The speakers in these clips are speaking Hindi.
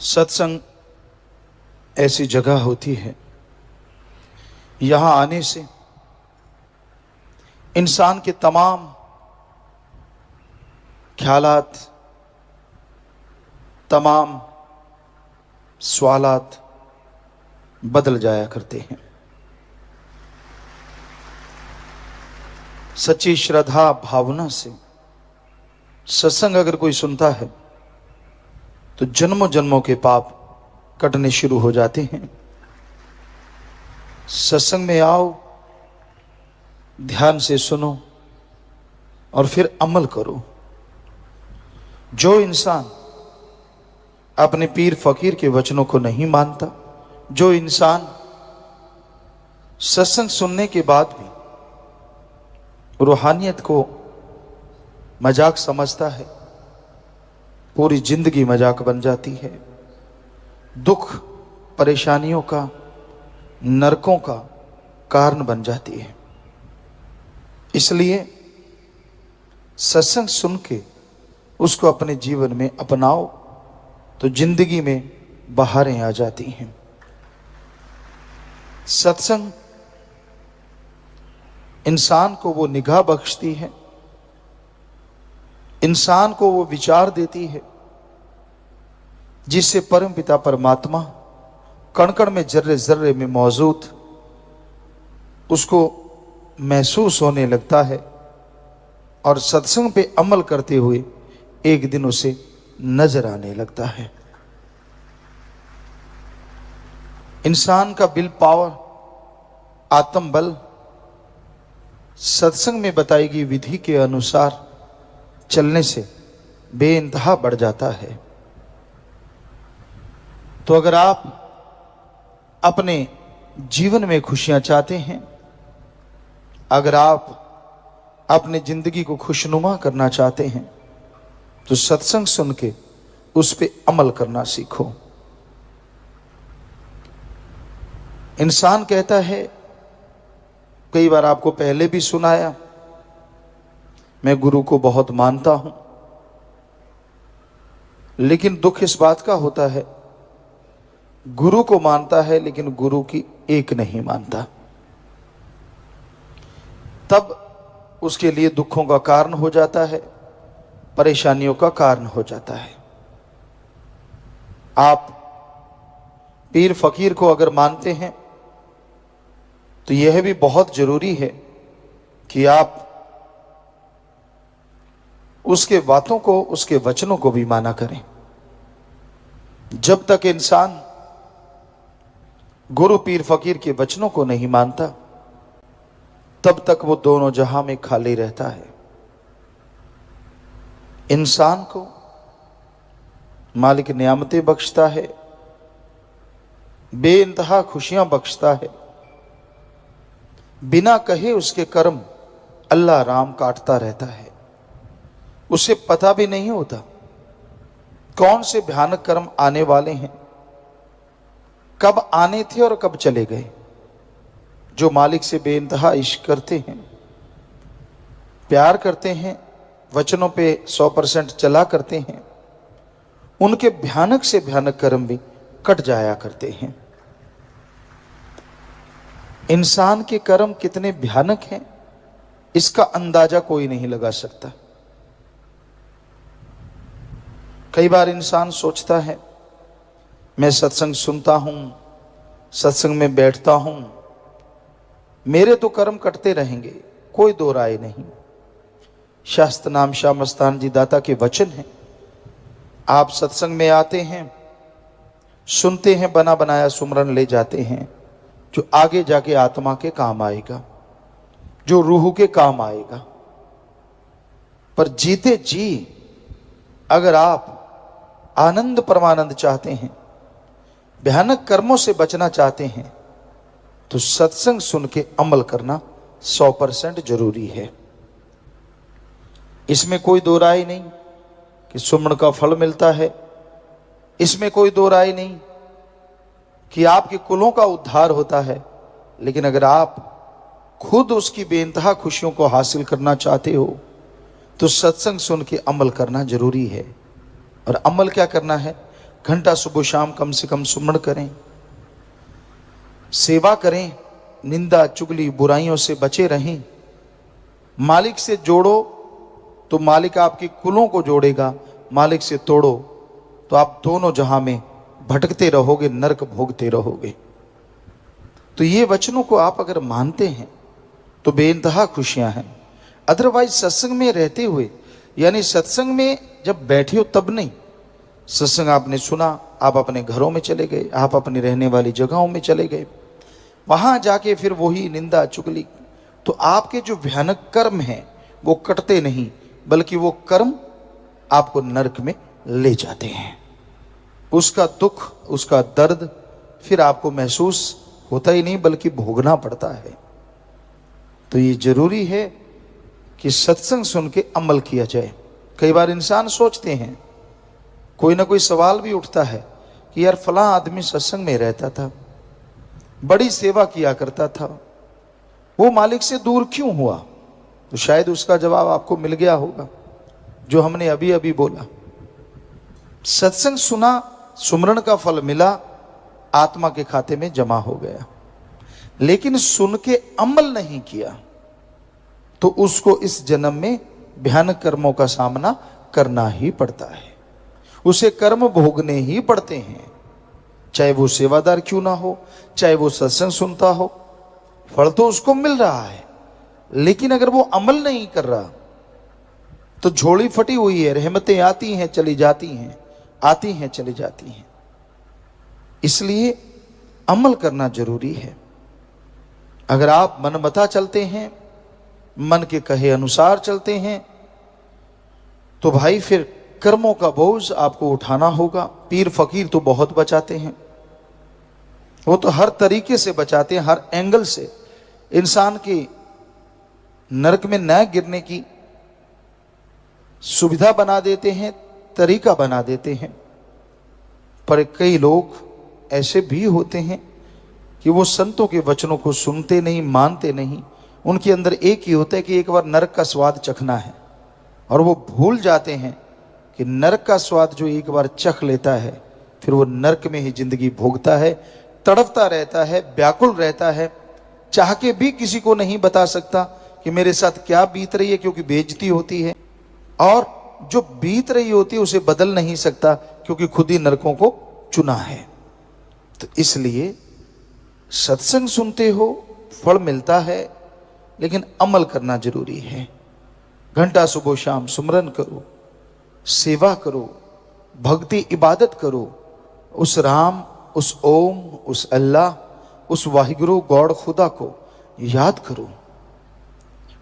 सत्संग ऐसी जगह होती है, यहाँ आने से इंसान के तमाम ख्यालात, तमाम सवालात बदल जाया करते हैं। सच्ची श्रद्धा भावना से सत्संग अगर कोई सुनता है तो जन्मों जन्मों के पाप कटने शुरू हो जाते हैं। सत्संग में आओ, ध्यान से सुनो और फिर अमल करो। जो इंसान अपने पीर फकीर के वचनों को नहीं मानता, जो इंसान सत्संग सुनने के बाद भी रूहानियत को मजाक समझता है, पूरी जिंदगी मजाक बन जाती है। दुख परेशानियों का, नरकों का कारण बन जाती है। इसलिए सत्संग सुन के उसको अपने जीवन में अपनाओ तो जिंदगी में बहारें आ जाती हैं। सत्संग इंसान को वो निगाह बख्शती है, इंसान को वो विचार देती है जिससे परमपिता परमात्मा कण कण में, जर्रे जर्रे में मौजूद उसको महसूस होने लगता है और सत्संग पे अमल करते हुए एक दिन उसे नजर आने लगता है। इंसान का विल पावर, आत्म बल सत्संग में बताई गई विधि के अनुसार चलने से बेइंतहा बढ़ जाता है। तो अगर आप अपने जीवन में खुशियां चाहते हैं, अगर आप अपने जिंदगी को खुशनुमा करना चाहते हैं तो सत्संग सुन के उस पे अमल करना सीखो। इंसान कहता है, कई बार आपको पहले भी सुनाया, मैं गुरु को बहुत मानता हूं, लेकिन दुख इस बात का होता है गुरु को मानता है लेकिन गुरु की एक नहीं मानता। तब उसके लिए दुखों का कारण हो जाता है, परेशानियों का कारण हो जाता है। आप पीर फकीर को अगर मानते हैं तो यह भी बहुत जरूरी है कि आप उसके बातों को, उसके वचनों को भी माना करें। जब तक इंसान गुरु पीर फकीर के वचनों को नहीं मानता तब तक वो दोनों जहां में खाली रहता है। इंसान को मालिक नियामतें बख्शता है, बेइंतहा खुशियां बख्शता है, बिना कहे उसके कर्म अल्लाह राम काटता रहता है। उसे पता भी नहीं होता कौन से भयानक कर्म आने वाले हैं, कब आने थे और कब चले गए। जो मालिक से बेइंतहा इश्क करते हैं, प्यार करते हैं, वचनों पे 100% चला करते हैं, उनके भयानक से भयानक कर्म भी कट जाया करते हैं। इंसान के कर्म कितने भयानक हैं इसका अंदाजा कोई नहीं लगा सकता। कई बार इंसान सोचता है, मैं सत्संग सुनता हूं, सत्संग में बैठता हूं, मेरे तो कर्म कटते रहेंगे, कोई दो राय नहीं। शास्त्र नाम शाह मस्तान जी दाता के वचन हैं। आप सत्संग में आते हैं, सुनते हैं, बना बनाया सुमरन ले जाते हैं जो आगे जाके आत्मा के काम आएगा, जो रूह के काम आएगा। पर जीते जी अगर आप आनंद परमानंद चाहते हैं, भयानक कर्मों से बचना चाहते हैं तो सत्संग सुन के अमल करना 100% जरूरी है। इसमें कोई दो राय नहीं कि सुमन का फल मिलता है, इसमें कोई दो राय नहीं कि आपके कुलों का उद्धार होता है। लेकिन अगर आप खुद उसकी बेइंतहा खुशियों को हासिल करना चाहते हो तो सत्संग सुन के अमल करना जरूरी है। और अमल क्या करना है? घंटा सुबह शाम कम से कम सुमरण करें, सेवा करें, निंदा चुगली बुराइयों से बचे रहें। मालिक से जोड़ो तो मालिक आपके कुलों को जोड़ेगा, मालिक से तोड़ो तो आप दोनों जहां में भटकते रहोगे, नरक भोगते रहोगे। तो ये वचनों को आप अगर मानते हैं तो बेइंतहा खुशियां हैं। अदरवाइज सत्संग में रहते हुए, यानी सत्संग में जब बैठे हो तब नहीं, सत्संग आपने सुना, आप अपने घरों में चले गए, आप अपनी रहने वाली जगहों में चले गए, वहां जाके फिर वही निंदा चुगली, तो आपके जो भयानक कर्म हैं वो कटते नहीं, बल्कि वो कर्म आपको नरक में ले जाते हैं। उसका दुख, उसका दर्द फिर आपको महसूस होता ही नहीं, बल्कि भोगना पड़ता है। तो ये जरूरी है कि सत्संग सुन के अमल किया जाए। कई बार इंसान सोचते हैं, कोई ना कोई सवाल भी उठता है कि यार फलां आदमी सत्संग में रहता था, बड़ी सेवा किया करता था, वो मालिक से दूर क्यों हुआ? तो शायद उसका जवाब आपको मिल गया होगा जो हमने अभी अभी बोला। सत्संग सुना, सुमरण का फल मिला, आत्मा के खाते में जमा हो गया, लेकिन सुन के अमल नहीं किया तो उसको इस जन्म में भयानक कर्मों का सामना करना ही पड़ता है। उसे कर्म भोगने ही पड़ते हैं, चाहे वो सेवादार क्यों ना हो, चाहे वो सत्संग सुनता हो। फल तो उसको मिल रहा है, लेकिन अगर वो अमल नहीं कर रहा तो झोली फटी हुई है, रहमतें आती हैं चली जाती हैं, आती हैं चली जाती हैं। इसलिए अमल करना जरूरी है। अगर आप मनमता चलते हैं, मन के कहे अनुसार चलते हैं, तो भाई फिर कर्मों का बोझ आपको उठाना होगा। पीर फकीर तो बहुत बचाते हैं, वो तो हर तरीके से बचाते हैं, हर एंगल से इंसान की नरक में न गिरने की सुविधा बना देते हैं, तरीका बना देते हैं। पर कई लोग ऐसे भी होते हैं कि वो संतों के वचनों को सुनते नहीं, मानते नहीं। उनके अंदर एक ही होता है कि एक बार नरक का स्वाद चखना है, और वो भूल जाते हैं कि नरक का स्वाद जो एक बार चख लेता है फिर वो नरक में ही जिंदगी भोगता है, तड़पता रहता है, व्याकुल रहता है, चाह के भी किसी को नहीं बता सकता कि मेरे साथ क्या बीत रही है, क्योंकि बेइज्जती होती है, और जो बीत रही होती है उसे बदल नहीं सकता क्योंकि खुद ही नरकों को चुना है। तो इसलिए सत्संग सुनते हो, फल मिलता है, लेकिन अमल करना जरूरी है। घंटा सुबह शाम सुमरन करो, सेवा करो, भक्ति इबादत करो, उस राम, उस ओम, उस अल्लाह, उस वाहिगुरु गॉड खुदा को याद करो।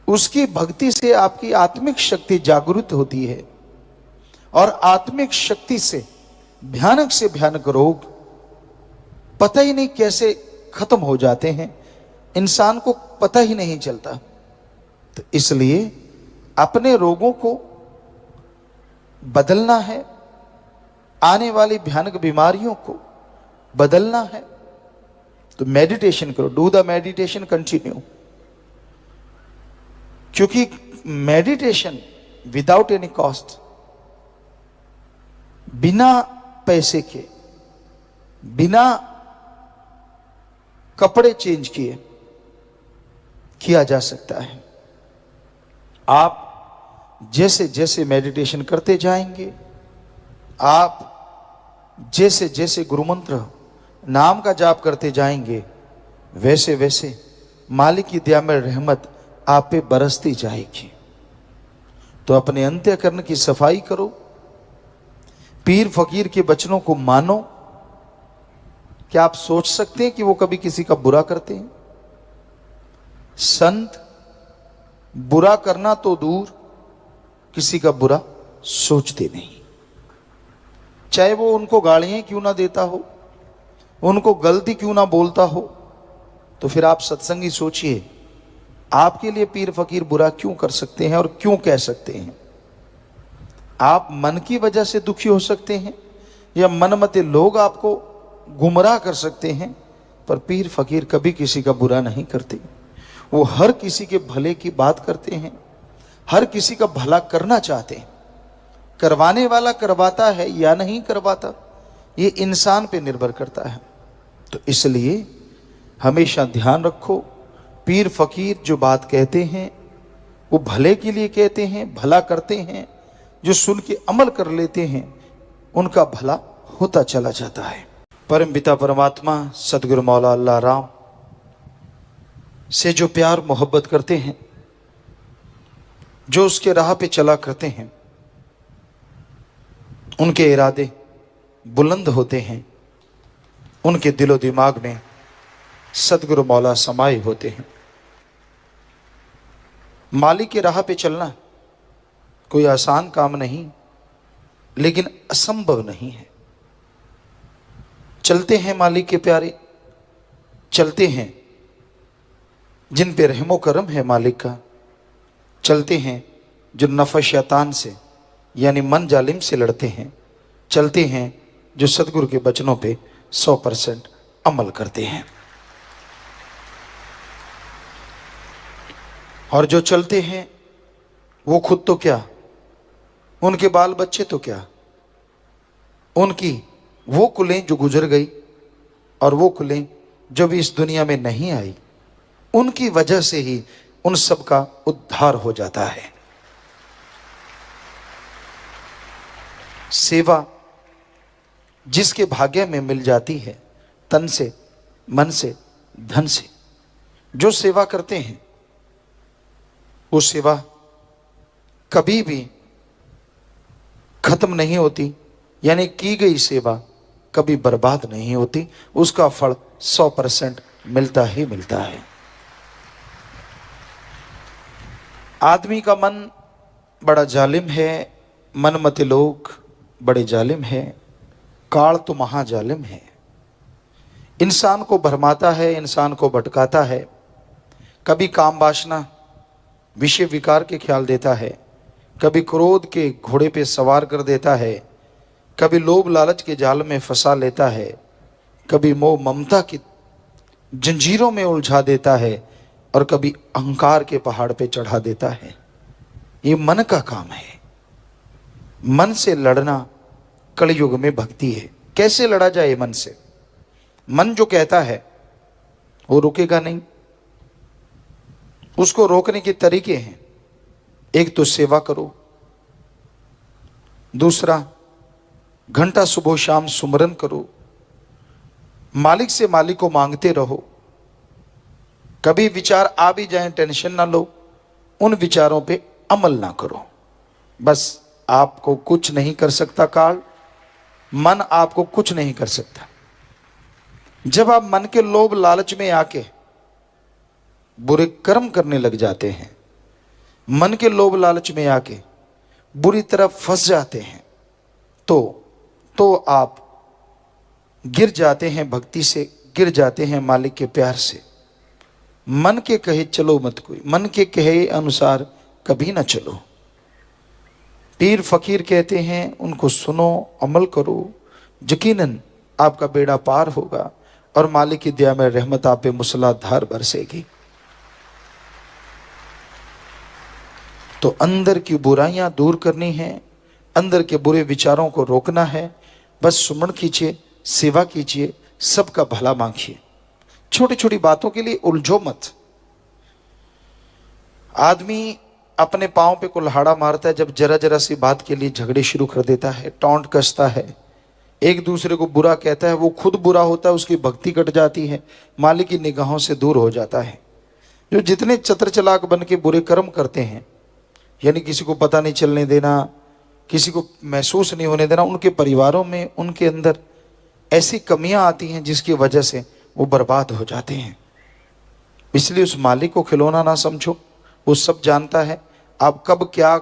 उसकी भक्ति से आपकी आत्मिक शक्ति जागृत होती है, और आत्मिक शक्ति से भयानक रोग पता ही नहीं कैसे खत्म हो जाते हैं, इंसान को पता ही नहीं चलता। तो इसलिए अपने रोगों को बदलना है, आने वाली भयानक बीमारियों को बदलना है, तो मेडिटेशन करो। डू द मेडिटेशन कंटिन्यू, क्योंकि मेडिटेशन विदाउट एनी कॉस्ट, बिना पैसे के, बिना कपड़े चेंज किए किया जा सकता है। आप जैसे जैसे मेडिटेशन करते जाएंगे, आप जैसे जैसे गुरुमंत्र नाम का जाप करते जाएंगे, वैसे वैसे मालिक की दया में रहमत आप पे बरसती जाएगी। तो अपने अंतःकरण की सफाई करो, पीर फकीर के वचनों को मानो। क्या आप सोच सकते हैं कि वो कभी किसी का बुरा करते हैं? संत बुरा करना तो दूर, किसी का बुरा सोचते नहीं, चाहे वो उनको गालियां क्यों ना देता हो, उनको गलती क्यों ना बोलता हो। तो फिर आप सत्संगी सोचिए, आपके लिए पीर फकीर बुरा क्यों कर सकते हैं और क्यों कह सकते हैं? आप मन की वजह से दुखी हो सकते हैं, या मनमते लोग आपको गुमराह कर सकते हैं, पर पीर फकीर कभी किसी का बुरा नहीं करते। वो हर किसी के भले की बात करते हैं, हर किसी का भला करना चाहते हैं। करवाने वाला करवाता है या नहीं करवाता, ये इंसान पे निर्भर करता है। तो इसलिए हमेशा ध्यान रखो, पीर फकीर जो बात कहते हैं वो भले के लिए कहते हैं, भला करते हैं। जो सुन के अमल कर लेते हैं उनका भला होता चला जाता है। परम पिता परमात्मा सदगुरु मौला अल्लाह राम से जो प्यार मोहब्बत करते हैं, जो उसके राह पे चला करते हैं, उनके इरादे बुलंद होते हैं, उनके दिलो दिमाग में सदगुरु मौला समाये होते हैं। मालिक की राह पे चलना कोई आसान काम नहीं, लेकिन असंभव नहीं है। चलते हैं मालिक के प्यारे, चलते हैं जिन पे रहमो करम है मालिक का, चलते हैं जो नफ़ा शैतान से यानी मन जालिम से लड़ते हैं, चलते हैं जो सतगुरु के वचनों पे 100% अमल करते हैं। और जो चलते हैं वो खुद तो क्या, उनके बाल बच्चे तो क्या, उनकी वो कुलें जो गुजर गई और वो कुलें जो भी इस दुनिया में नहीं आई, उनकी वजह से ही उन सब का उद्धार हो जाता है। सेवा जिसके भाग्य में मिल जाती है, तन से, मन से, धन से, जो सेवा करते हैं वो सेवा कभी भी खत्म नहीं होती, यानी की गई सेवा कभी बर्बाद नहीं होती, उसका फल 100% मिलता ही मिलता है। आदमी का मन बड़ा जालिम है, मनमते लोग बड़े जालिम है, काल तो महाजालिम है। इंसान को भरमाता है, इंसान को भटकाता है, कभी काम वासना विषय विकार के ख्याल देता है, कभी क्रोध के घोड़े पे सवार कर देता है, कभी लोभ लालच के जाल में फंसा लेता है, कभी मोह ममता की जंजीरों में उलझा देता है, और कभी अहंकार के पहाड़ पे चढ़ा देता है। ये मन का काम है। मन से लड़ना कलयुग में भक्ति है। कैसे लड़ा जाए मन से? मन जो कहता है वो रुकेगा नहीं। उसको रोकने के तरीके हैं। एक तो सेवा करो, दूसरा घंटा सुबह शाम सुमरन करो, मालिक से मालिक को मांगते रहो। कभी विचार आ भी जाए टेंशन ना लो, उन विचारों पे अमल ना करो। बस आपको कुछ नहीं कर सकता काल, मन आपको कुछ नहीं कर सकता। जब आप मन के लोभ लालच में आके बुरे कर्म करने लग जाते हैं, मन के लोभ लालच में आके बुरी तरह फंस जाते हैं, तो आप गिर जाते हैं, भक्ति से गिर जाते हैं, मालिक के प्यार से। मन के कहे चलो मत कोई, मन के कहे अनुसार कभी ना चलो। पीर फकीर कहते हैं उनको सुनो, अमल करो, यकीनन आपका बेड़ा पार होगा और मालिक की दया में रहमत आप पे मूसलाधार बरसेगी। तो अंदर की बुराइयां दूर करनी है, अंदर के बुरे विचारों को रोकना है। बस सुमन कीजिए, सेवा कीजिए, सबका भला मांगिए। छोटी छोटी बातों के लिए उलझो मत। आदमी अपने पांव पे कुल्हाड़ा मारता है जब जरा जरा सी बात के लिए झगड़े शुरू कर देता है, टोंट कसता है, एक दूसरे को बुरा कहता है, वो खुद बुरा होता है, उसकी भक्ति कट जाती है, मालिक की निगाहों से दूर हो जाता है। जो जितने चतुर चालाक बन के बुरे कर्म करते हैं, यानी किसी को पता नहीं चलने देना, किसी को महसूस नहीं होने देना, उनके परिवारों में, उनके अंदर ऐसी कमियां आती हैं जिसकी वजह से वो बर्बाद हो जाते हैं। इसलिए उस मालिक को खिलौना ना समझो, वो सब जानता है आप कब क्या,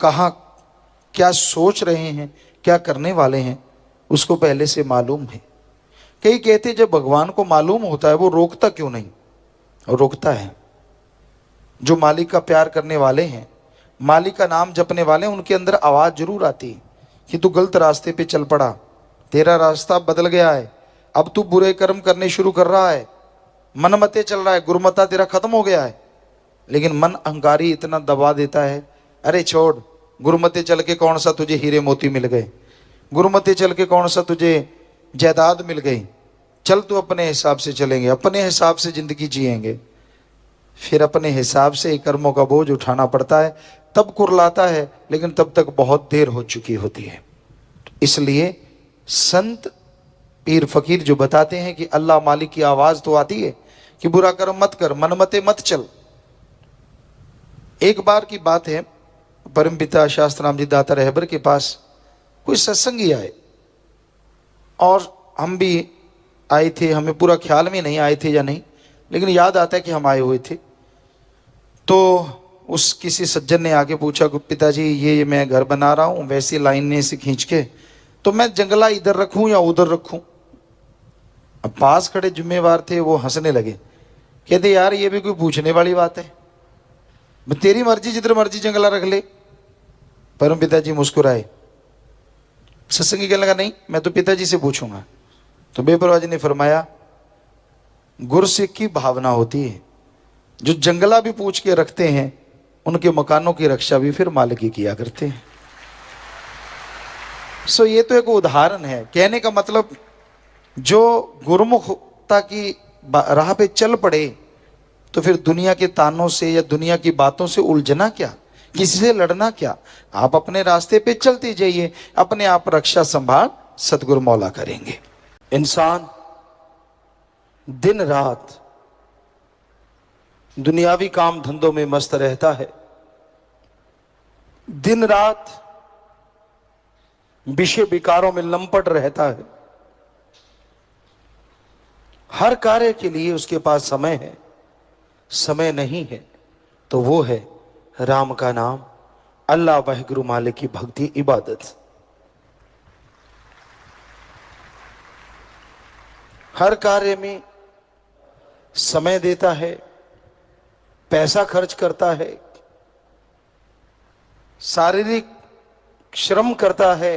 कहाँ क्या सोच रहे हैं, क्या करने वाले हैं, उसको पहले से मालूम है। कई कहते जब भगवान को मालूम होता है वो रोकता क्यों नहीं? और रोकता है। जो मालिक का प्यार करने वाले हैं, मालिक का नाम जपने वाले, उनके अंदर आवाज जरूर आती है कि तू गलत रास्ते पे चल पड़ा, तेरा रास्ता बदल गया है, अब तू बुरे कर्म करने शुरू कर रहा है, मनमते चल रहा है, गुरुमता तेरा खत्म हो गया है। लेकिन मन अहंकारी इतना दबा देता है, अरे छोड़, गुरुमते चल के कौन सा तुझे हीरे मोती मिल गए, गुरुमते चल के कौन सा तुझे जायदाद मिल गई, चल तू अपने हिसाब से चलेंगे, अपने हिसाब से जिंदगी जिएंगे। फिर अपने हिसाब से कर्मों का बोझ उठाना पड़ता है, तब कुरलाता है, लेकिन तब तक बहुत देर हो चुकी होती है। इसलिए संत पीर फकीर जो बताते हैं कि अल्लाह मालिक की आवाज तो आती है कि बुरा कर्म मत कर, मनमते मत चल। एक बार की बात है, परमपिता शास्त्राम जी दाता रहबर के पास कोई सत्संगी आए और हम भी आए थे, हमें पूरा ख्याल में नहीं आए थे या नहीं, लेकिन याद आता है कि हम आए हुए थे। तो उस किसी सज्जन ने आके पूछा कि पिताजी ये मैं घर बना रहा हूँ वैसी लाइन ने से खींच के, तो मैं जंगला इधर रखूं या उधर रखूं। अब पास खड़े जिम्मेवार थे, वो हंसने लगे, कहते यार ये भी कोई पूछने वाली बात है, तेरी मर्जी, जिधर मर्जी जंगला रख ले। परम पिताजी मुस्कुराए। सत्संगी कहने लगा नहीं मैं तो पिताजी से पूछूंगा। तो बेपरवाह जी ने फरमाया गुरसिख की भावना होती है, जो जंगला भी पूछ के रखते हैं उनके मकानों की रक्षा भी फिर मालिक ही किया करते हैं। सो ये तो एक उदाहरण है। कहने का मतलब जो गुरुमुखता की राह पे चल पड़े तो फिर दुनिया के तानों से या दुनिया की बातों से उलझना क्या, किसी से लड़ना क्या। आप अपने रास्ते पे चलते जाइए, अपने आप रक्षा संभाल सतगुरु मौला करेंगे। इंसान दिन रात दुनियावी काम धंधों में मस्त रहता है, दिन रात विषय विकारों में लंपट रहता है। हर कार्य के लिए उसके पास समय है, समय नहीं है तो वो है राम का नाम, अल्लाह वाहिगुरु मालिक की भक्ति इबादत। हर कार्य में समय देता है, पैसा खर्च करता है, शारीरिक श्रम करता है,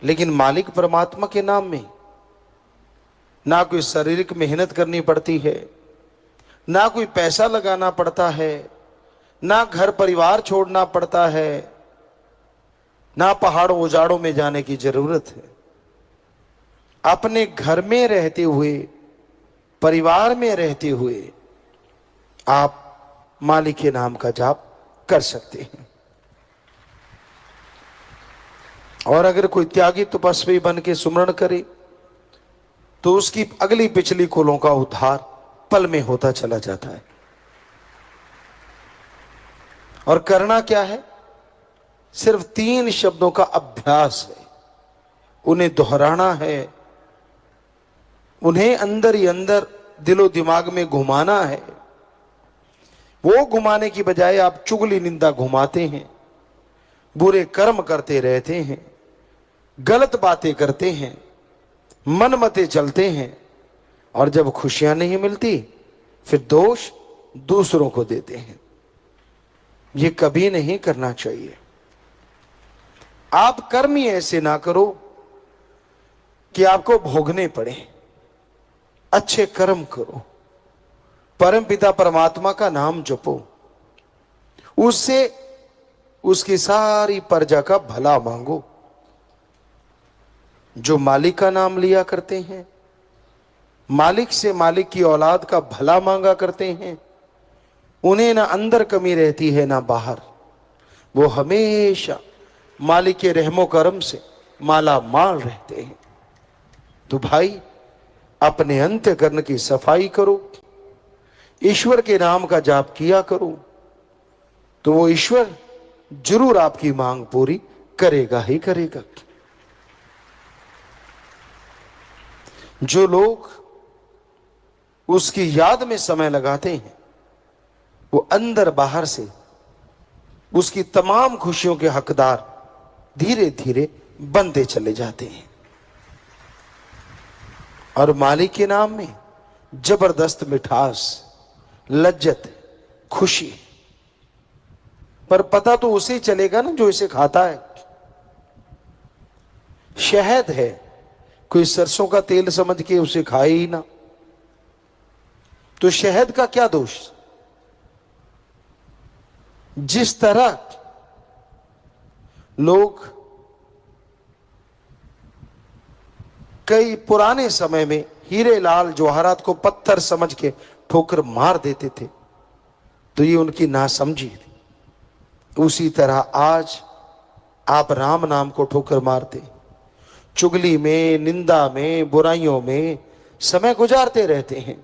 लेकिन मालिक परमात्मा के नाम में ना कोई शारीरिक मेहनत करनी पड़ती है, ना कोई पैसा लगाना पड़ता है, ना घर परिवार छोड़ना पड़ता है, ना पहाड़ों उजाड़ों में जाने की जरूरत है। अपने घर में रहते हुए, परिवार में रहते हुए आप मालिक के नाम का जाप कर सकते हैं। और अगर कोई त्यागी तपस्वी बन के सुमरण करे तो उसकी अगली पिछली कुलों का उद्धार पल में होता चला जाता है। और करना क्या है, सिर्फ 3 शब्दों का अभ्यास है, उन्हें दोहराना है, उन्हें अंदर ही अंदर दिलो दिमाग में घुमाना है। वो घुमाने की बजाय आप चुगली निंदा घुमाते हैं, बुरे कर्म करते रहते हैं, गलत बातें करते हैं, मनमते चलते हैं, और जब खुशियां नहीं मिलती फिर दोष दूसरों को देते हैं। ये कभी नहीं करना चाहिए। आप कर्म ही ऐसे ना करो कि आपको भोगने पड़े, अच्छे कर्म करो, परम पिता परमात्मा का नाम जपो, उससे उसकी सारी प्रजा का भला मांगो। जो मालिक का नाम लिया करते हैं, मालिक से मालिक की औलाद का भला मांगा करते हैं, उन्हें ना अंदर कमी रहती है ना बाहर, वो हमेशा मालिक के रहमो करम से माला माल रहते हैं। तो भाई अपने अंतःकरण की सफाई करो, ईश्वर के नाम का जाप किया करो, तो वो ईश्वर जरूर आपकी मांग पूरी करेगा ही करेगा। जो लोग उसकी याद में समय लगाते हैं वो अंदर बाहर से उसकी तमाम खुशियों के हकदार धीरे धीरे बनते चले जाते हैं। और मालिक के नाम में जबरदस्त मिठास, लज्जत, खुशी, पर पता तो उसे चलेगा ना जो इसे खाता है। शहद है, कोई सरसों का तेल समझ के उसे खाए ही ना, तो शहद का क्या दोष। जिस तरह लोग कई पुराने समय में हीरे लाल जवाहरात को पत्थर समझ के ठोकर मार देते थे, तो ये उनकी नासमझी थी। उसी तरह आज आप राम नाम को ठोकर मारते, चुगली में, निंदा में, बुराइयों में समय गुजारते रहते हैं।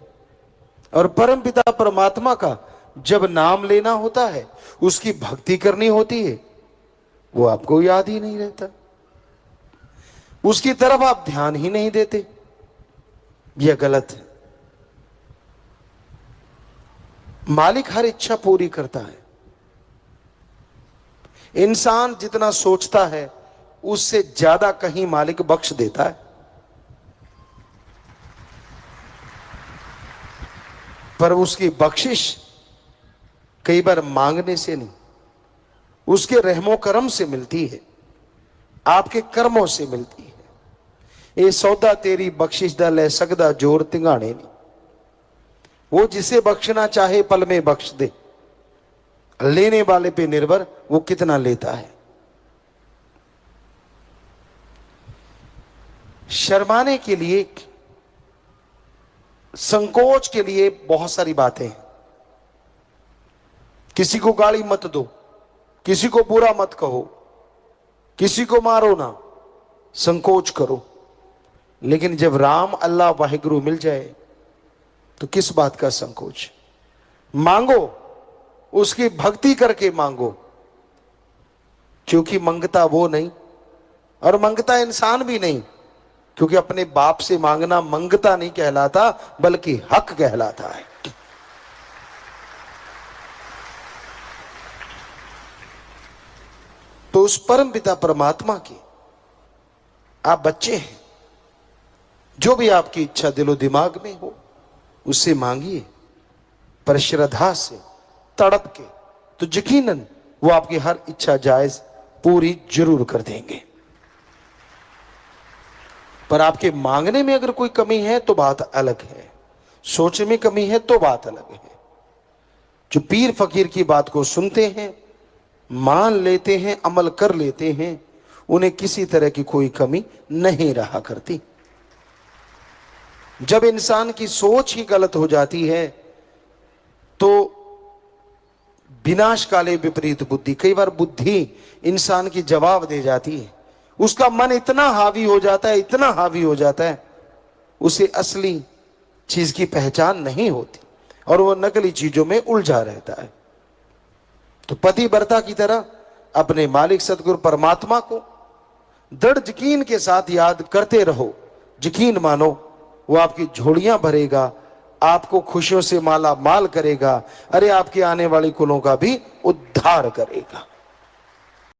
और परमपिता परमात्मा का जब नाम लेना होता है, उसकी भक्ति करनी होती है, वो आपको याद ही नहीं रहता, उसकी तरफ आप ध्यान ही नहीं देते। यह गलत है। मालिक हर इच्छा पूरी करता है। इंसान जितना सोचता है उससे ज्यादा कहीं मालिक बख्श देता है। पर उसकी बख्शिश कई बार मांगने से नहीं, उसके रहमो करम से मिलती है, आपके कर्मों से मिलती है। ये सौदा तेरी बख्शिश दा ले सकदा जोर तिंगाने नहीं। वो जिसे बख्शना चाहे पल में बख्श दे, लेने वाले पे निर्भर वो कितना लेता है। शर्माने के लिए, संकोच के लिए बहुत सारी बातें हैं। किसी को गाली मत दो, किसी को बुरा मत कहो, किसी को मारो ना, संकोच करो। लेकिन जब राम अल्लाह वाहिगुरु मिल जाए तो किस बात का संकोच। मांगो, उसकी भक्ति करके मांगो, क्योंकि मंगता वो नहीं और मंगता इंसान भी नहीं, क्योंकि अपने बाप से मांगना मंगता नहीं कहलाता बल्कि हक कहलाता है। तो उस परम पिता परमात्मा के आप बच्चे हैं, जो भी आपकी इच्छा दिलो दिमाग में हो उससे मांगिए, पर श्रद्धा से, तड़प के, तो यकीनन वो आपकी हर इच्छा जायज पूरी जरूर कर देंगे। पर आपके मांगने में अगर कोई कमी है तो बात अलग है, सोच में कमी है तो बात अलग है। जो पीर फकीर की बात को सुनते हैं, मान लेते हैं, अमल कर लेते हैं, उन्हें किसी तरह की कोई कमी नहीं रहा करती। जब इंसान की सोच ही गलत हो जाती है तो विनाश काले विपरीत बुद्धि, कई बार बुद्धि इंसान की जवाब दे जाती है। उसका मन इतना हावी हो जाता है, इतना हावी हो जाता है, उसे असली चीज की पहचान नहीं होती और वह नकली चीजों में उलझा रहता है। तो पति वर्ता की तरह अपने मालिक सतगुरु परमात्मा को दृढ़ यकीन के साथ याद करते रहो। यकीन मानो वो आपकी झोलियां भरेगा, आपको खुशियों से माला माल करेगा, अरे आपके आने वाली कुलों का भी उद्धार करेगा।